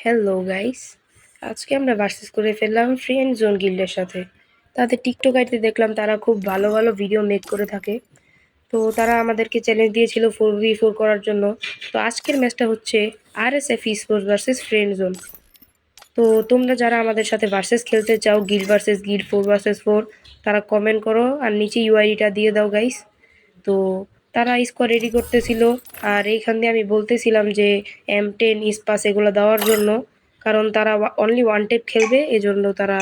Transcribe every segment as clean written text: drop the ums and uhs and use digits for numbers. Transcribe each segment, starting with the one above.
Hello guys, আজকে আমরা versus করে ফেললাম ফ্রেন্ড জোন গিল্ডের সাথে। তাদের টিকটক আইতে দেখলাম তারা খুব ভালো ভালো ভিডিও মেক করে থাকে। তো তারা আমাদেরকে চ্যালেঞ্জ দিয়েছিল 4v4 করার জন্য। তো আজকের ম্যাচটা হচ্ছে RSF sports versus friend zone. তো তোমরা যারা আমাদের সাথে ভার্সেস খেলতে চাও, গিল্ড ভার্সেস গিল্ড, 4v4, তারা কমেন্ট করো আর নিচে ইউআইডিটা দিয়ে দাও গাইস। তো তারা স্কোর রেডি করতেছিল, আর এইখান দিয়ে আমি বলতেছিলাম যে M10 ইস্পাস এগুলো দেওয়ার জন্য, কারণ তারা অনলি ওয়ান টেপ খেলবে, এজন্য তারা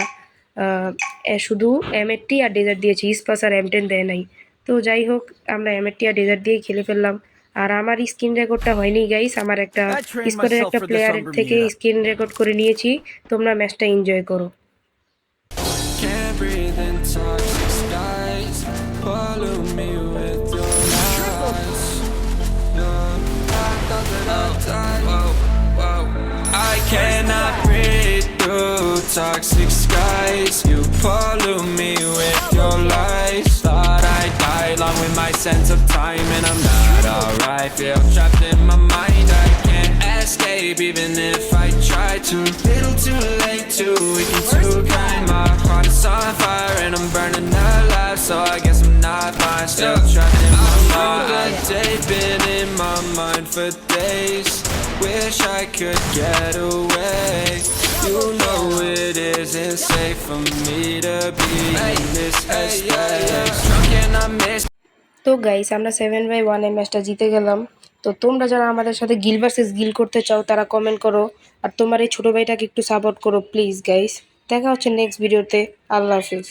শুধু M80 আর ডেজার্ট দিয়েছে, ইস্পাস আর M10 দেয় নাই। তো যাই হোক, আমরা M80 আর ডেজার্ট দিয়ে খেলে ফেললাম। আর আমার স্ক্রিন রেকর্ডটা হয়নি গাইস, আমার একটা I trained স্কোরের myself একটা for this প্লেয়ারের Umber থেকে meetup. স্ক্রিন রেকর্ড করে নিয়েছি। তোমরা ম্যাচটা এনজয় করো। Can't breathe in toxic skies. Pollute me with your lies. No, I thought that I'd die. Whoa, whoa. I cannot breathe through toxic skies. You pollute me with your lies. Thought I'd die along with my sense of time, and I'm not alright. Feel trapped in my mind. I can't escape even if I try to. Little too late, too weak and too kind. My heart is on fire and I'm burning alive, so I guess I'm not fine. Still trapped in my mind. I've been in my mind for days. Wish I could get away. You know it isn't safe for me to be in this headspace. Drunk and I miss. তো guys, আমরা 7v1 এর ম্যাচটা জিতে গেলাম। তো তোমরা যারা আমাদের সাথে গিল ভার্সেস গিল করতে চাও তারা কমেন্ট করো, আর তোমার এই ছোট ভাইটাকে একটু সাপোর্ট করো প্লিজ গাইস। দেখা হচ্ছে নেক্সট ভিডিওতে। আল্লাহ হাফিজ।